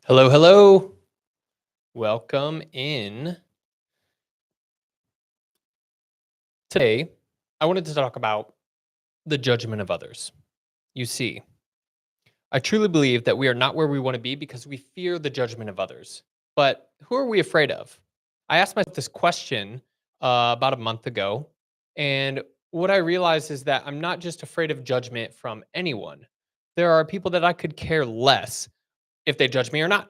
Hello, hello. Welcome in. Today, I wanted to talk about the judgment of others. You see, I truly believe that we are not where we want to be because we fear the judgment of others. But who are we afraid of? I asked myself this question about a month ago. And what I realized is that I'm not just afraid of judgment from anyone. There are people that I could care less if they judge me or not.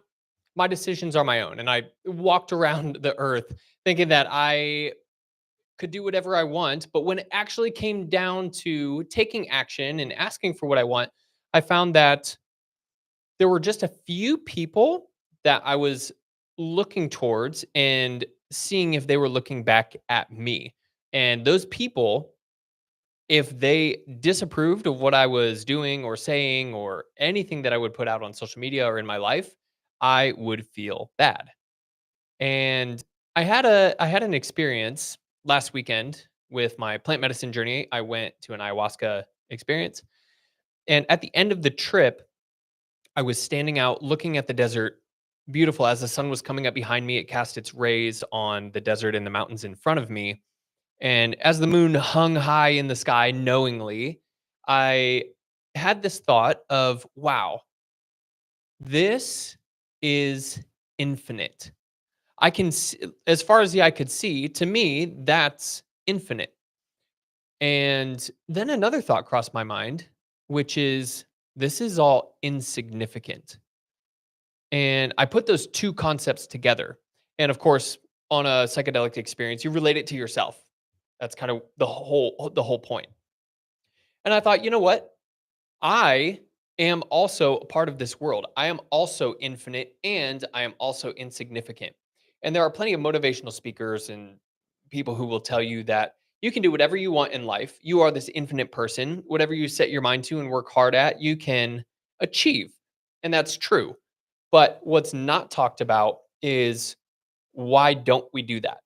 My decisions are my own. And I walked around the earth thinking that I could do whatever I want. But when it actually came down to taking action and asking for what I want, I found that there were just a few people that I was looking towards and seeing if they were looking back at me. And those people, if they disapproved of what I was doing or saying or anything that I would put out on social media or in my life, I would feel bad. And I had an experience last weekend with my plant medicine journey. I went to an ayahuasca experience. And at the end of the trip, I was standing out looking at the desert, beautiful as the sun was coming up behind me. It cast its rays on the desert and the mountains in front of me. And as the moon hung high in the sky knowingly, I had this thought of, wow, this is infinite. I can see, as far as the eye could see, to me, that's infinite. And then another thought crossed my mind, which is this is all insignificant. And I put those two concepts together. And of course, on a psychedelic experience, you relate it to yourself. That's kind of the whole point. And I thought, you know what? I am also a part of this world. I am also infinite and I am also insignificant. And there are plenty of motivational speakers and people who will tell you that you can do whatever you want in life. You are this infinite person. Whatever you set your mind to and work hard at, you can achieve. And that's true. But what's not talked about is why don't we do that?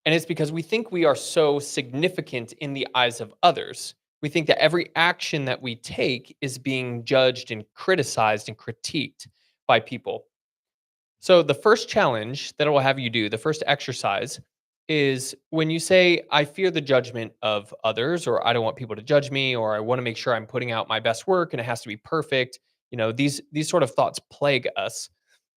And it's because we think we are so significant in the eyes of others. We think that every action that we take is being judged and criticized and critiqued by people. So, the first challenge that I will have you do, the first exercise is when you say, I fear the judgment of others, or I don't want people to judge me, or I want to make sure I'm putting out my best work and it has to be perfect. These sort of thoughts plague us.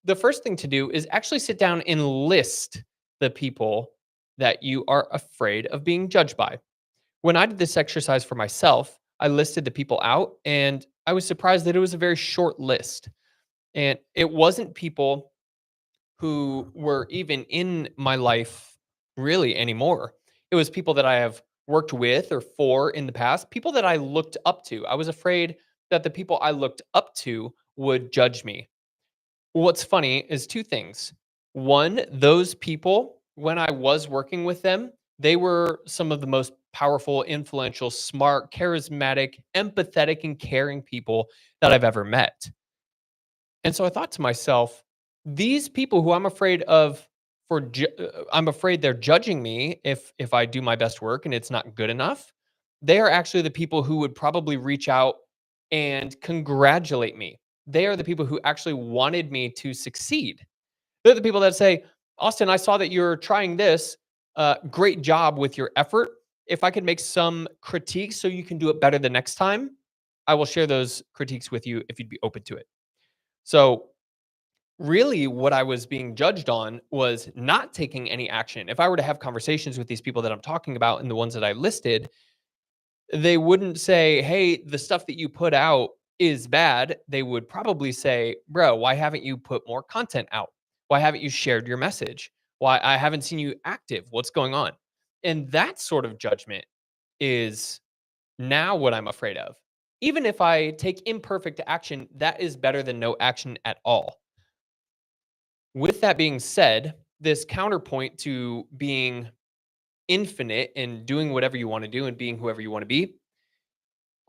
The first thing to do is actually sit down and list the people that you are afraid of being judged by. When I did this exercise for myself, I listed the people out and I was surprised that it was a very short list. And it wasn't people who were even in my life really anymore. It was people that I have worked with or for in the past, people that I looked up to. I was afraid that the people I looked up to would judge me. What's funny is two things. One, those people, when I was working with them, they were some of the most powerful, influential, smart, charismatic, empathetic, and caring people that I've ever met. And so I thought to myself, these people who I'm afraid of I'm afraid they're judging me if I do my best work and it's not good enough. They are actually the people who would probably reach out and congratulate me. They are the people who actually wanted me to succeed. They're the people that say, Austin, I saw that you're trying this. Great job with your effort. If I could make some critiques so you can do it better the next time, I will share those critiques with you if you'd be open to it. So, really, what I was being judged on was not taking any action. If I were to have conversations with these people that I'm talking about and the ones that I listed, they wouldn't say, "Hey, the stuff that you put out is bad." They would probably say, "Bro, why haven't you put more content out? Why haven't you shared your message? Why I haven't seen you active? What's going on?" And that sort of judgment is now what I'm afraid of. Even if I take imperfect action, that is better than no action at all. With that being said, this counterpoint to being infinite and doing whatever you want to do and being whoever you want to be,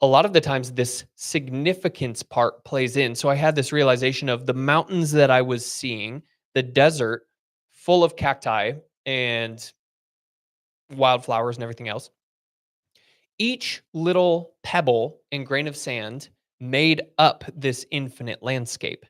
a lot of the times this significance part plays in. So I had this realization of the mountains that I was seeing, the desert full of cacti and wildflowers and everything else. Each little pebble and grain of sand made up this infinite landscape.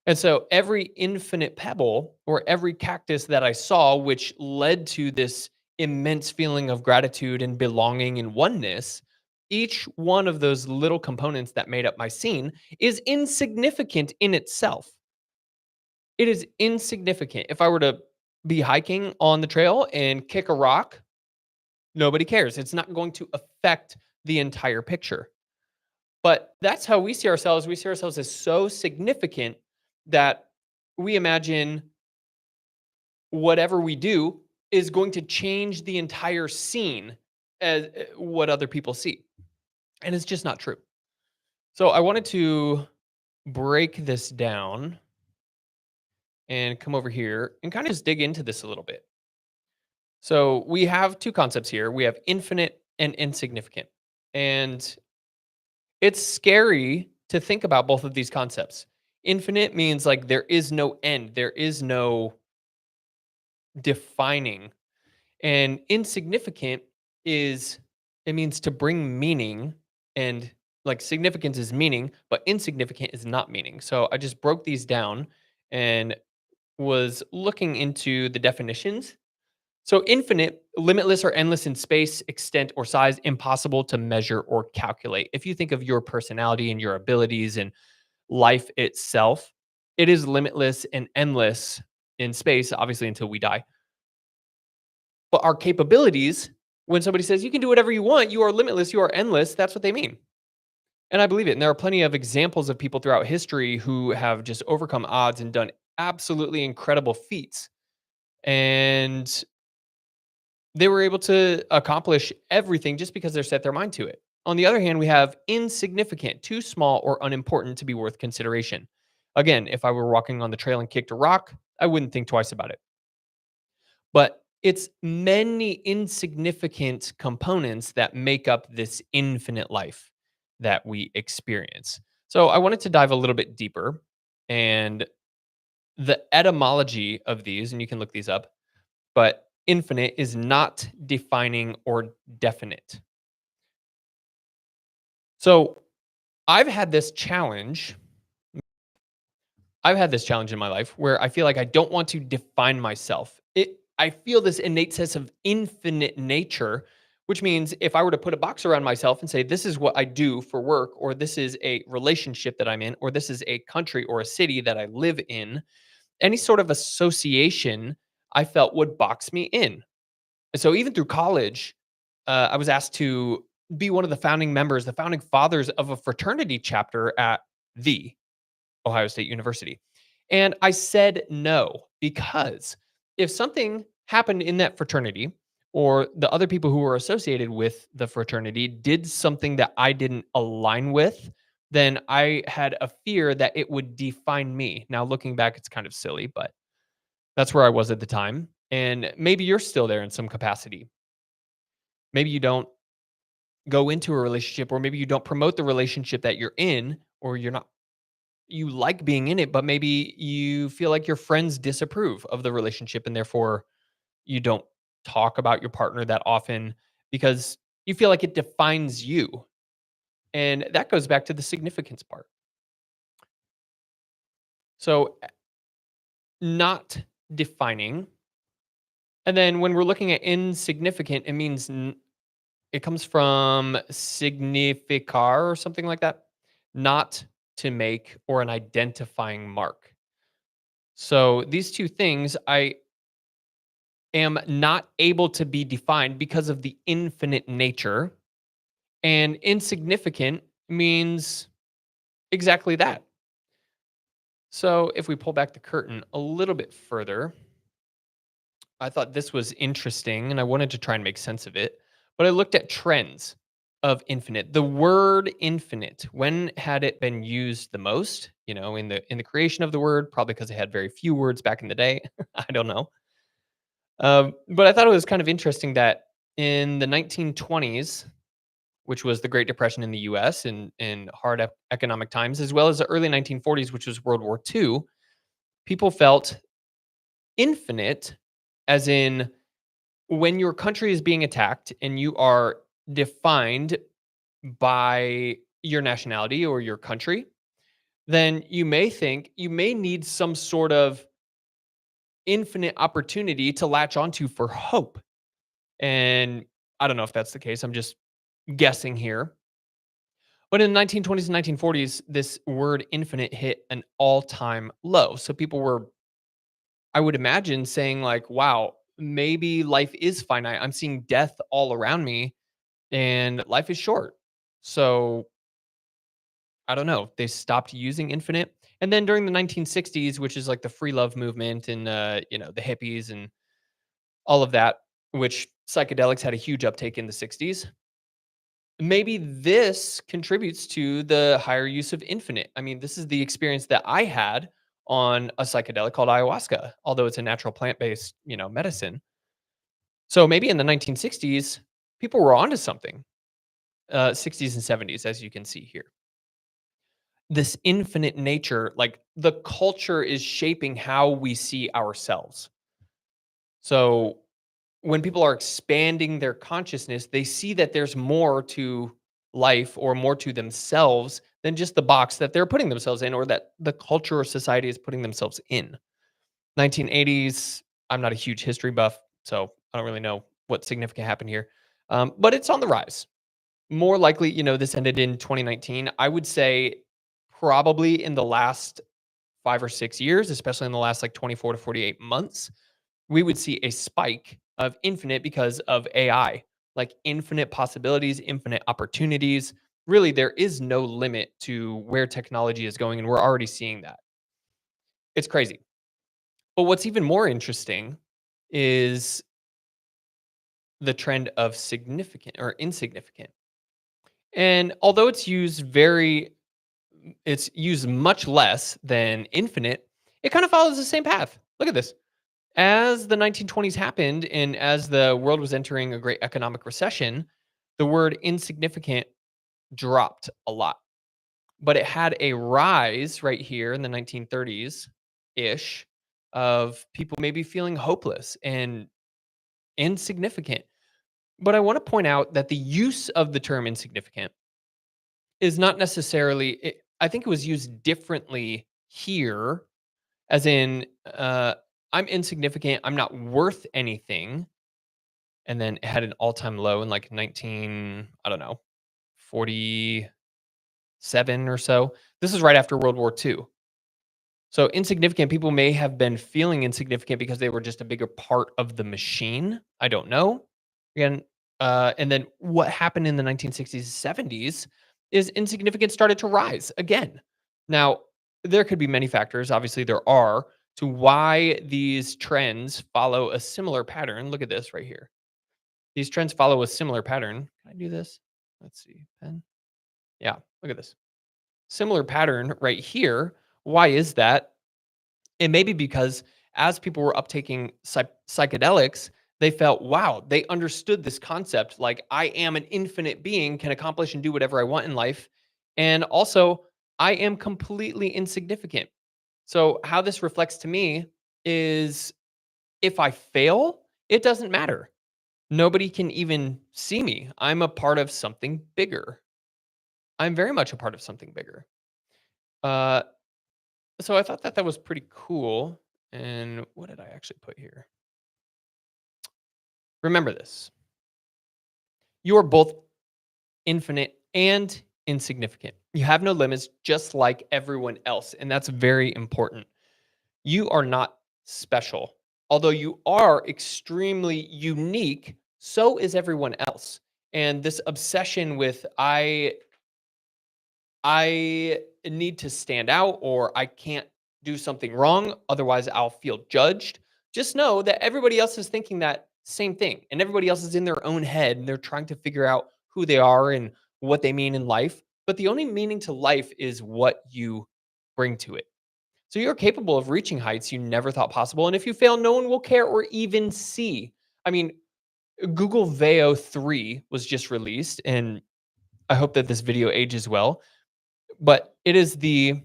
And so every infinite pebble or every cactus that I saw, which led to this immense feeling of gratitude and belonging and oneness, each one of those little components that made up my scene is insignificant in itself. It is insignificant. If I were to be hiking on the trail and kick a rock, nobody cares. It's not going to affect the entire picture. But that's how we see ourselves. We see ourselves as so significant that we imagine whatever we do is going to change the entire scene as what other people see. And it's just not true. So I wanted to break this down and come over here and kind of just dig into this a little bit. So we have two concepts here. We have infinite and insignificant. And it's scary to think about both of these concepts. Infinite means like there is no end, there is no defining. And insignificant is it means to bring meaning, and like significance is meaning, but insignificant is not meaning. So I just broke these down and was looking into the definitions. So infinite, limitless or endless in space, extent, or size, impossible to measure or calculate. If you think of your personality and your abilities and life itself, it is limitless and endless in space, obviously until we die. But our capabilities, when somebody says you can do whatever you want, you are limitless, you are endless, that's what they mean. And I believe it. And there are plenty of examples of people throughout history who have just overcome odds and done absolutely incredible feats. And they were able to accomplish everything just because they set their mind to it. On the other hand, we have insignificant, too small or unimportant to be worth consideration. Again, if I were walking on the trail and kicked a rock, I wouldn't think twice about it. But it's many insignificant components that make up this infinite life that we experience. So I wanted to dive a little bit deeper, and the etymology of these, and you can look these up, but infinite is not defining or definite. So I've had this challenge. I've had this challenge in my life where I feel like I don't want to define myself. I feel this innate sense of infinite nature, which means if I were to put a box around myself and say, this is what I do for work, or this is a relationship that I'm in, or this is a country or a city that I live in, any sort of association I felt would box me in. And so even through college, I was asked to be one of the founding members, the founding fathers of a fraternity chapter at the Ohio State University. And I said no, because if something happened in that fraternity or the other people who were associated with the fraternity did something that I didn't align with, then I had a fear that it would define me. Now, looking back, it's kind of silly, but that's where I was at the time. And maybe you're still there in some capacity. Maybe you don't go into a relationship, or maybe you don't promote the relationship that you're in, or you like being in it, but maybe you feel like your friends disapprove of the relationship and therefore you don't talk about your partner that often because you feel like it defines you. And that goes back to the significance part. So, not defining. And then when we're looking at insignificant, it means it comes from significar or something like that. Not to make or an identifying mark. So these two things I am not able to be defined because of the infinite nature, and insignificant means exactly that. So if we pull back the curtain a little bit further, I thought this was interesting and I wanted to try and make sense of it. But I looked at trends of infinite. The word infinite, when had it been used the most? In the creation of the word, probably because they had very few words back in the day. I don't know. But I thought it was kind of interesting that in the 1920s, which was the Great Depression in the US and in hard economic times, as well as the early 1940s, which was World War II, people felt infinite, as in when your country is being attacked and you are defined by your nationality or your country, then you may need some sort of infinite opportunity to latch onto for hope. And I don't know if that's the case. I'm just guessing here. But in the 1920s and 1940s, this word infinite hit an all-time low. So people were, I would imagine, saying like, wow, maybe life is finite. I'm seeing death all around me and life is short. So I don't know. They stopped using infinite. And then during the 1960s, which is like the free love movement and the hippies and all of that, which psychedelics had a huge uptake in the 60s. Maybe this contributes to the higher use of infinite. I mean, this is the experience that I had on a psychedelic called ayahuasca, although it's a natural plant-based, medicine. So maybe in the 1960s, people were onto something. 60s and 70s, as you can see here. This infinite nature, like the culture is shaping how we see ourselves. So when people are expanding their consciousness, they see that there's more to life or more to themselves than just the box that they're putting themselves in or that the culture or society is putting themselves in. 1980s, I'm not a huge history buff, so I don't really know what significant happened here. But it's on the rise. More likely, this ended in 2019. I would say probably in the last 5 or 6 years, especially in the last like 24 to 48 months, we would see a spike of infinite because of AI, like infinite possibilities, infinite opportunities. Really, there is no limit to where technology is going, and we're already seeing that. It's crazy. But what's even more interesting is the trend of significant or insignificant. And although it's used much less than infinite, it kind of follows the same path. Look at this. As the 1920s happened and as the world was entering a great economic recession, the word insignificant dropped a lot. But it had a rise right here in the 1930s ish of people maybe feeling hopeless and insignificant. But I want to point out that the use of the term insignificant is not necessarily, I think it was used differently here, as in, I'm insignificant, I'm not worth anything. And then it had an all-time low in like 19, I don't know, 47 or so. This is right after World War II. So insignificant people may have been feeling insignificant because they were just a bigger part of the machine. I don't know. Again, and then what happened in the 1960s, 70s is insignificance started to rise again. Now, there could be many factors. Obviously, there are to why these trends follow a similar pattern. Look at this right here. These trends follow a similar pattern. Can I do this? Let's see. Pen. Yeah, look at this. Similar pattern right here. Why is that? It may be because as people were uptaking psychedelics, they felt, wow, they understood this concept. Like, I am an infinite being, can accomplish and do whatever I want in life. And also, I am completely insignificant. So, how this reflects to me is if I fail, it doesn't matter. Nobody can even see me. I'm a part of something bigger. I'm very much a part of something bigger. Uh, so I thought that that was pretty cool. And what did I actually put here? Remember this: you are both infinite and insignificant. You have no limits, just like everyone else. And that's very important. You are not special. Although you are extremely unique, so is everyone else. And this obsession with I need to stand out or I can't do something wrong, otherwise I'll feel judged. Just know that everybody else is thinking that same thing and everybody else is in their own head and they're trying to figure out who they are and what they mean in life. But the only meaning to life is what you bring to it. So you're capable of reaching heights you never thought possible. And if you fail, no one will care or even see. I mean, Google Veo 3 was just released, and I hope that this video ages well. But it is the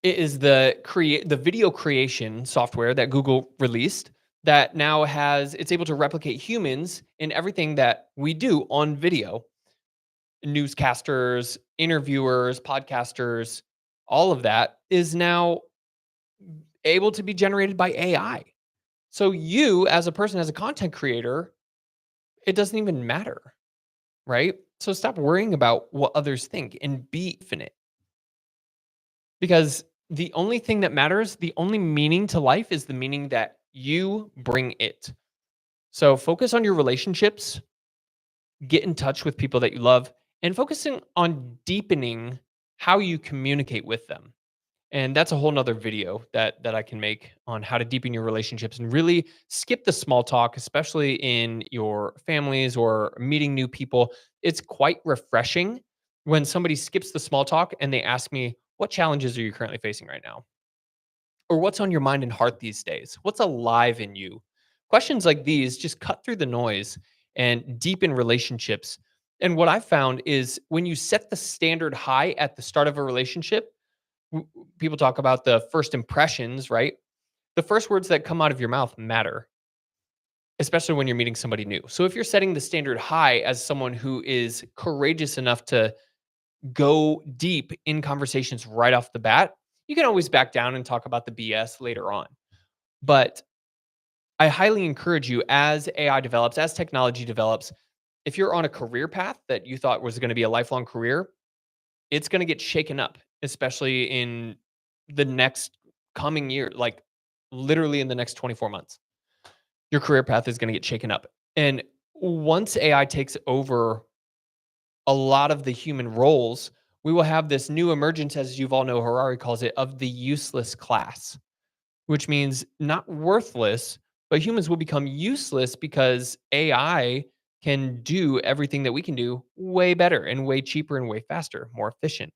video creation software that Google released that now it's able to replicate humans in everything that we do on video. newscasters, interviewers, podcasters, all of that is now able to be generated by AI. So you as a person, as a content creator, it doesn't even matter, right? So stop worrying about what others think and be infinite, because the only thing that matters, the only meaning to life is the meaning that you bring it. So focus on your relationships, get in touch with people that you love, and focusing on deepening how you communicate with them. And that's a whole nother video that I can make on how to deepen your relationships and really skip the small talk, especially in your families or meeting new people. It's quite refreshing when somebody skips the small talk and they ask me, what challenges are you currently facing right now? Or what's on your mind and heart these days? What's alive in you? Questions like these just cut through the noise and deepen relationships. And what I've found is when you set the standard high at the start of a relationship, people talk about the first impressions, right? The first words that come out of your mouth matter, especially when you're meeting somebody new. So if you're setting the standard high as someone who is courageous enough to go deep in conversations right off the bat, you can always back down and talk about the BS later on. But I highly encourage you, as AI develops, as technology develops, if you're on a career path that you thought was going to be a lifelong career, it's going to get shaken up, especially in the next coming year, like literally in the next 24 months. Your career path is going to get shaken up. And once AI takes over a lot of the human roles, we will have this new emergence, as Yuval Noah Harari calls it, of the useless class, which means not worthless, but humans will become useless because AI can do everything that we can do way better and way cheaper and way faster, more efficient.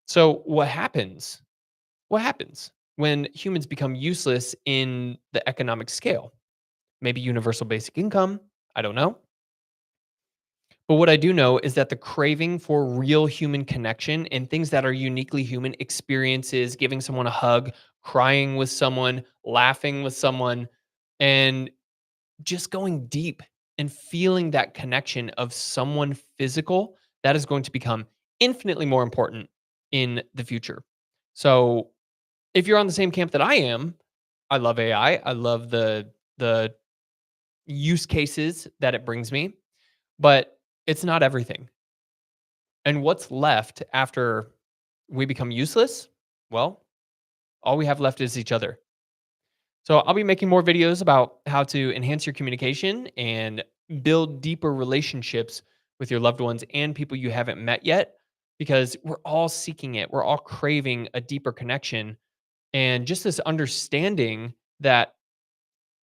So what happens? What happens when humans become useless in the economic scale? Maybe universal basic income. I don't know. But what I do know is that the craving for real human connection and things that are uniquely human experiences, giving someone a hug, crying with someone, laughing with someone, and just going deep and feeling that connection of someone physical, that is going to become infinitely more important in the future. So if you're on the same camp that I am, I love AI. I love the use cases that it brings me, but it's not everything. And what's left after we become useless? Well, all we have left is each other. So I'll be making more videos about how to enhance your communication and build deeper relationships with your loved ones and people you haven't met yet, because we're all seeking it. We're all craving a deeper connection and just this understanding that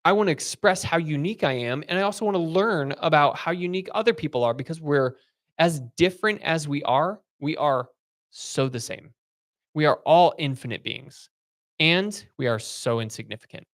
I want to express how unique I am. And I also want to learn about how unique other people are, because we're as different as we are so the same. We are all infinite beings and we are so insignificant.